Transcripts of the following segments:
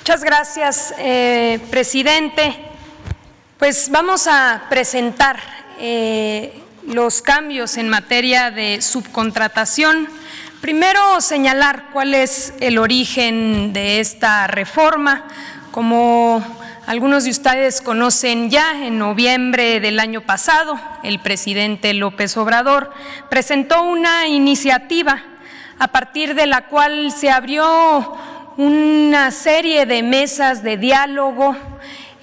Muchas gracias, presidente. Pues vamos a presentar los cambios en materia de subcontratación. Primero, señalar cuál es el origen de esta reforma. Como algunos de ustedes conocen ya, en noviembre del año pasado, el presidente López Obrador presentó una iniciativa a partir de la cual se abrió una serie de mesas de diálogo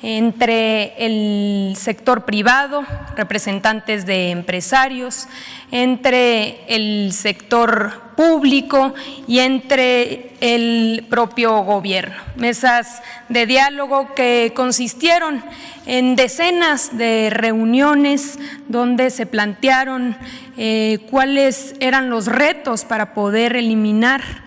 entre el sector privado, representantes de empresarios, entre el sector público y entre el propio gobierno. Mesas de diálogo que consistieron en decenas de reuniones donde se plantearon cuáles eran los retos para poder eliminar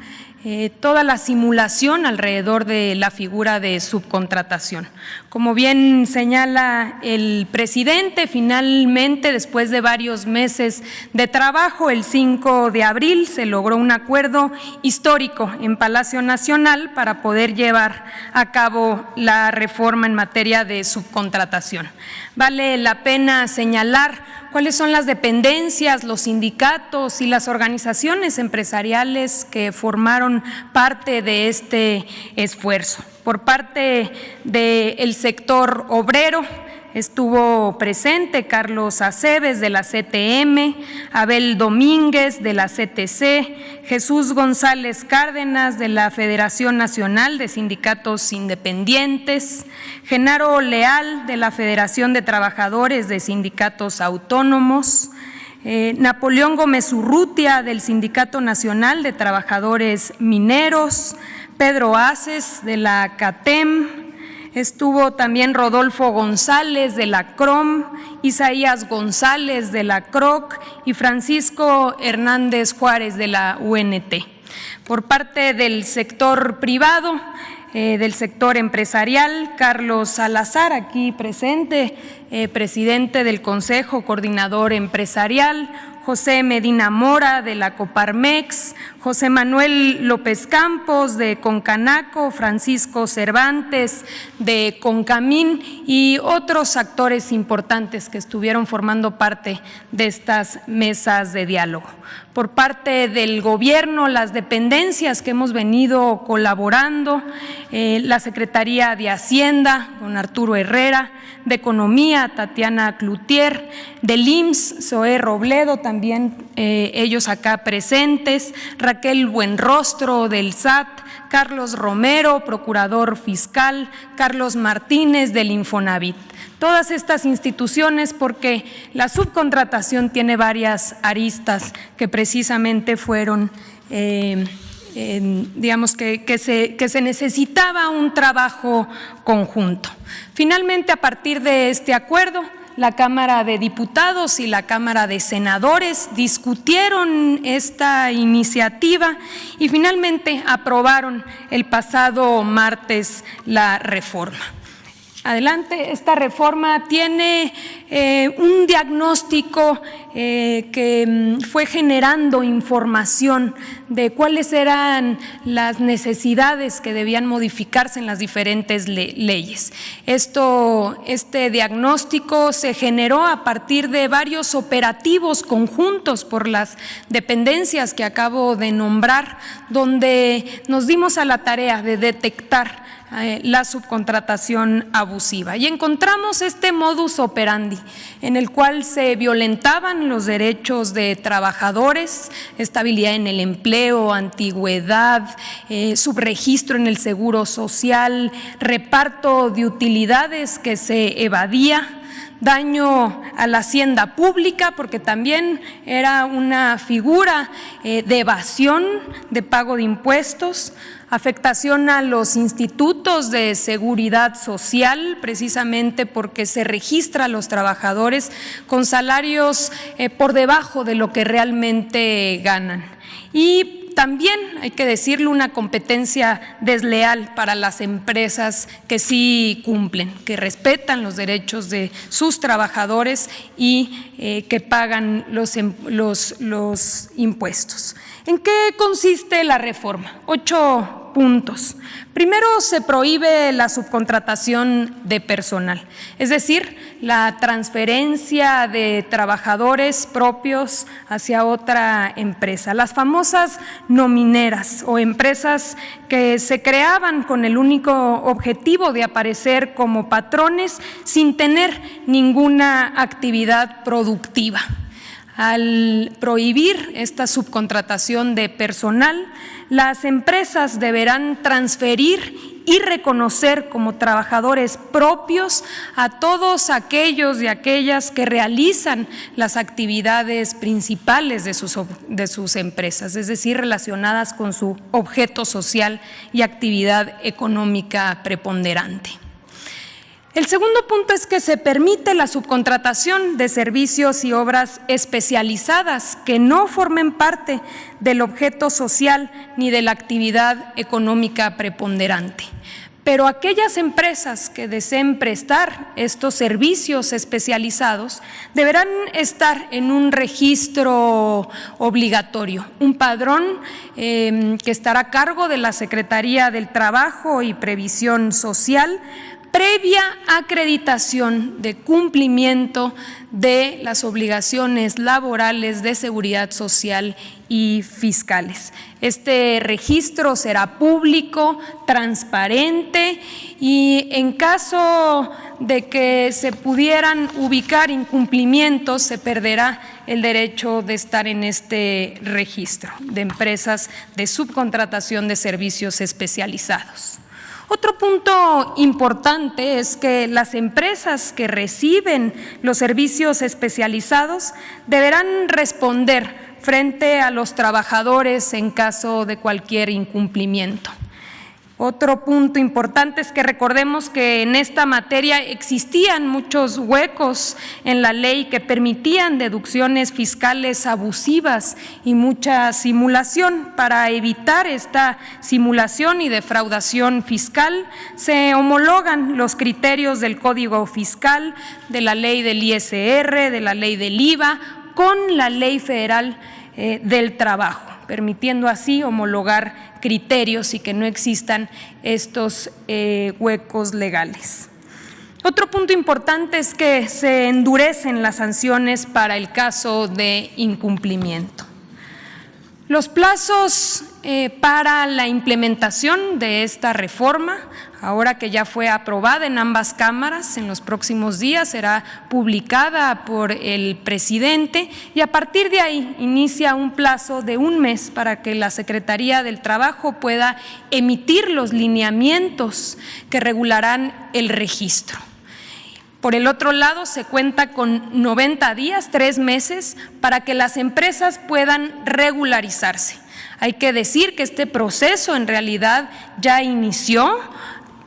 toda la simulación alrededor de la figura de subcontratación. Como bien señala el presidente, finalmente, después de varios meses de trabajo, el 5 de abril se logró un acuerdo histórico en Palacio Nacional para poder llevar a cabo la reforma en materia de subcontratación. Vale la pena señalar cuáles son las dependencias, los sindicatos y las organizaciones empresariales que formaron parte de este esfuerzo. Por parte del sector obrero estuvo presente Carlos Aceves de la CTM, Abel Domínguez de la CTC, Jesús González Cárdenas de la Federación Nacional de Sindicatos Independientes, Genaro Leal de la Federación de Trabajadores de Sindicatos Autónomos, Napoleón Gómez Urrutia del Sindicato Nacional de Trabajadores Mineros, Pedro Aces de la CATEM, estuvo también Rodolfo González de la CROM, Isaías González de la CROC y Francisco Hernández Juárez de la UNT. Por parte del sector privado, del sector empresarial, Carlos Salazar, aquí presente, presidente del Consejo Coordinador Empresarial, José Medina Mora de la Coparmex, José Manuel López Campos de Concanaco, Francisco Cervantes de Concamín y otros actores importantes que estuvieron formando parte de estas mesas de diálogo. Por parte del gobierno, las dependencias que hemos venido colaborando, la Secretaría de Hacienda, don Arturo Herrera, de Economía, Tatiana Cloutier, del IMSS, Zoé Robledo, también ellos acá presentes, Raquel Buenrostro del SAT, Carlos Romero, procurador fiscal, Carlos Martínez del Infonavit. Todas estas instituciones, porque la subcontratación tiene varias aristas que precisamente fueron digamos que se necesitaba un trabajo conjunto. Finalmente, a partir de este acuerdo, la Cámara de Diputados y la Cámara de Senadores discutieron esta iniciativa y finalmente aprobaron el pasado martes la reforma. Adelante, esta reforma tiene un diagnóstico que fue generando información de cuáles eran las necesidades que debían modificarse en las diferentes leyes. Este diagnóstico se generó a partir de varios operativos conjuntos por las dependencias que acabo de nombrar, donde nos dimos a la tarea de detectar la subcontratación abusiva y encontramos este modus operandi en el cual se violentaban los derechos de trabajadores, estabilidad en el empleo, antigüedad, subregistro en el seguro social, reparto de utilidades que se evadía, daño a la hacienda pública, porque también era una figura de evasión de pago de impuestos, afectación a los institutos de seguridad social, precisamente porque se registra a los trabajadores con salarios por debajo de lo que realmente ganan. Y también, hay que decirlo, una competencia desleal para las empresas que sí cumplen, que respetan los derechos de sus trabajadores y que pagan los impuestos. ¿En qué consiste la reforma? 8 4 puntos. Primero, se prohíbe la subcontratación de personal, es decir, la transferencia de trabajadores propios hacia otra empresa. Las famosas nomineras o empresas que se creaban con el único objetivo de aparecer como patrones sin tener ninguna actividad productiva. Al prohibir esta subcontratación de personal, las empresas deberán transferir y reconocer como trabajadores propios a todos aquellos y aquellas que realizan las actividades principales de sus empresas, es decir, relacionadas con su objeto social y actividad económica preponderante. El segundo punto es que se permite la subcontratación de servicios y obras especializadas que no formen parte del objeto social ni de la actividad económica preponderante. Pero aquellas empresas que deseen prestar estos servicios especializados deberán estar en un registro obligatorio, un padrón que estará a cargo de la Secretaría del Trabajo y Previsión Social, previa acreditación de cumplimiento de las obligaciones laborales de seguridad social y fiscales. Este registro será público, transparente y en caso de que se pudieran ubicar incumplimientos, se perderá el derecho de estar en este registro de empresas de subcontratación de servicios especializados. Otro punto importante es que las empresas que reciben los servicios especializados deberán responder frente a los trabajadores en caso de cualquier incumplimiento. Otro punto importante es que recordemos que en esta materia existían muchos huecos en la ley que permitían deducciones fiscales abusivas y mucha simulación. Para evitar esta simulación y defraudación fiscal, se homologan los criterios del Código Fiscal, de la ley del ISR, de la ley del IVA, con la Ley Federal del Trabajo, permitiendo así homologar criterios y que no existan estos huecos legales. Otro punto importante es que se endurecen las sanciones para el caso de incumplimiento. Los plazos para la implementación de esta reforma, ahora que ya fue aprobada en ambas cámaras, en los próximos días será publicada por el presidente y a partir de ahí inicia un plazo de 1 mes para que la Secretaría del Trabajo pueda emitir los lineamientos que regularán el registro. Por el otro lado, se cuenta con 90 días, 3 meses, para que las empresas puedan regularizarse. Hay que decir que este proceso en realidad ya inició.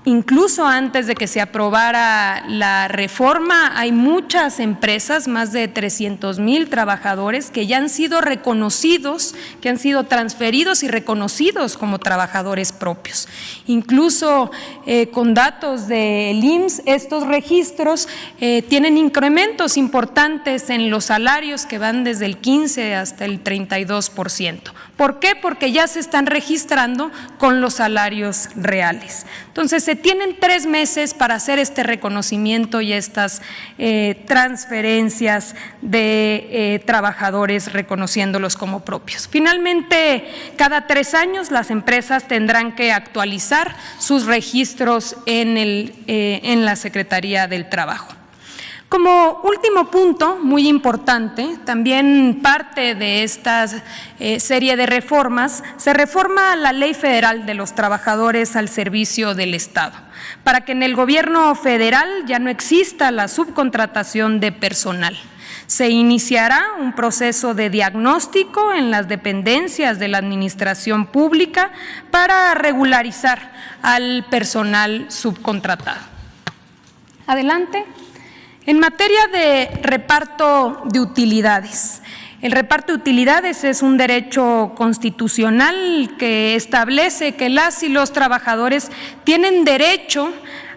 Incluso antes de que se aprobara la reforma, hay muchas empresas, más de 300,000 trabajadores que ya han sido reconocidos, que han sido transferidos y reconocidos como trabajadores propios. Incluso con datos del IMSS, estos registros tienen incrementos importantes en los salarios que van desde el 15 hasta el 32%. ¿Por qué? Porque ya se están registrando con los salarios reales. Entonces, se tienen 3 meses para hacer este reconocimiento y estas transferencias de trabajadores reconociéndolos como propios. Finalmente, cada 3 años las empresas tendrán que actualizar sus registros en la Secretaría del Trabajo. Como último punto, muy importante, también parte de esta serie de reformas, se reforma la Ley Federal de los Trabajadores al Servicio del Estado, para que en el gobierno federal ya no exista la subcontratación de personal. Se iniciará un proceso de diagnóstico en las dependencias de la administración pública para regularizar al personal subcontratado. Adelante. En materia de reparto de utilidades, el reparto de utilidades es un derecho constitucional que establece que las y los trabajadores tienen derecho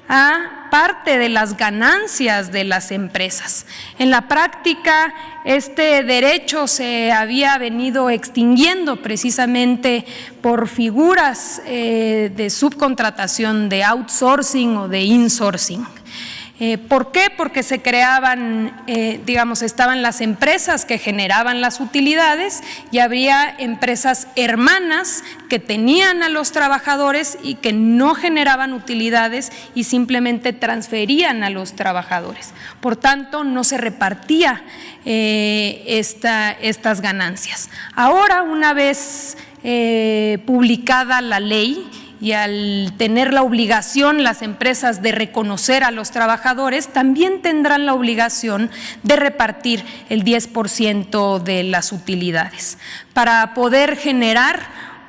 a parte de las ganancias de las empresas. En la práctica, este derecho se había venido extinguiendo precisamente por figuras de subcontratación, de outsourcing o de insourcing. ¿Por qué? Porque se creaban, estaban las empresas que generaban las utilidades y había empresas hermanas que tenían a los trabajadores y que no generaban utilidades y simplemente transferían a los trabajadores. Por tanto, no se repartía estas ganancias. Ahora, una vez publicada la ley, y al tener la obligación las empresas de reconocer a los trabajadores, también tendrán la obligación de repartir el 10% de las utilidades. Para poder generar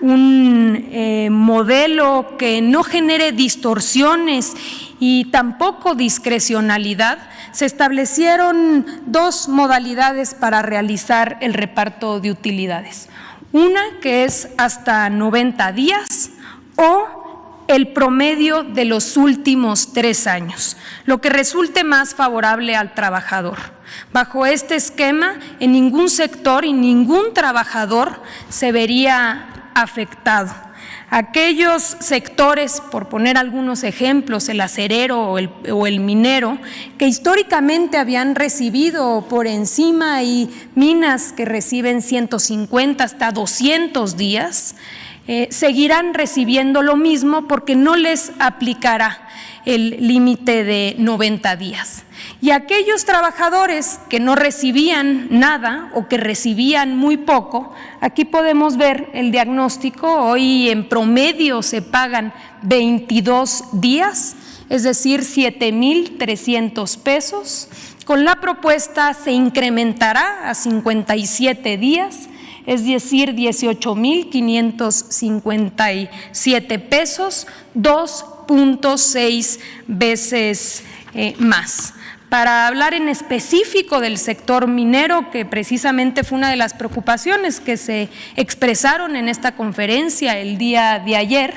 un modelo que no genere distorsiones y tampoco discrecionalidad, se establecieron dos modalidades para realizar el reparto de utilidades. Una que es hasta 90 días, o el promedio de los últimos 3 años, lo que resulte más favorable al trabajador. Bajo este esquema, en ningún sector y ningún trabajador se vería afectado. Aquellos sectores, por poner algunos ejemplos, el acerero o el minero, que históricamente habían recibido por encima, y minas que reciben 150 hasta 200 días, seguirán recibiendo lo mismo porque no les aplicará el límite de 90 días. Y aquellos trabajadores que no recibían nada o que recibían muy poco, aquí podemos ver el diagnóstico. Hoy en promedio se pagan 22 días, es decir, 7,300 pesos. Con la propuesta se incrementará a 57 días, es decir, 18,557 pesos, 2.6 veces más. Para hablar en específico del sector minero, que precisamente fue una de las preocupaciones que se expresaron en esta conferencia el día de ayer,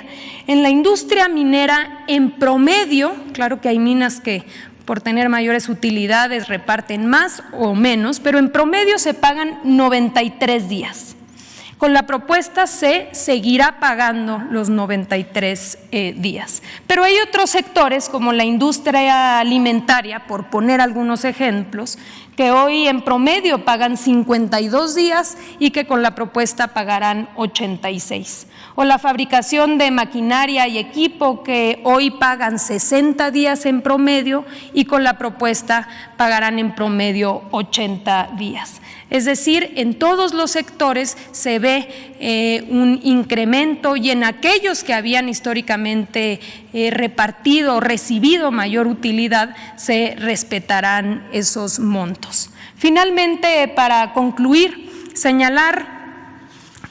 en la industria minera, en promedio, claro que hay minas que por tener mayores utilidades reparten más o menos, pero en promedio se pagan 93 días. Con la propuesta se seguirá pagando los 93 días. Pero hay otros sectores, como la industria alimentaria, por poner algunos ejemplos, que hoy en promedio pagan 52 días y que con la propuesta pagarán 86. O la fabricación de maquinaria y equipo, que hoy pagan 60 días en promedio y con la propuesta pagarán en promedio 80 días. Es decir, en todos los sectores se ve un incremento, y en aquellos que habían históricamente repartido o recibido mayor utilidad se respetarán esos montos. Finalmente, para concluir, señalar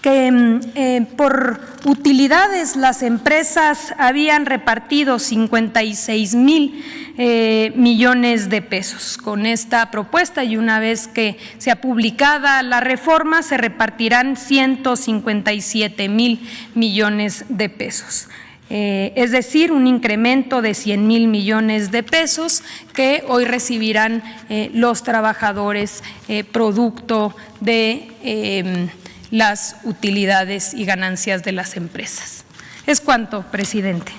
que por utilidades las empresas habían repartido 56,000 millones de pesos. Con esta propuesta, y una vez que sea publicada la reforma, se repartirán 157,000 millones de pesos. Es decir, un incremento de 100,000 millones de pesos que hoy recibirán los trabajadores producto de las utilidades y ganancias de las empresas. Es cuanto, presidente.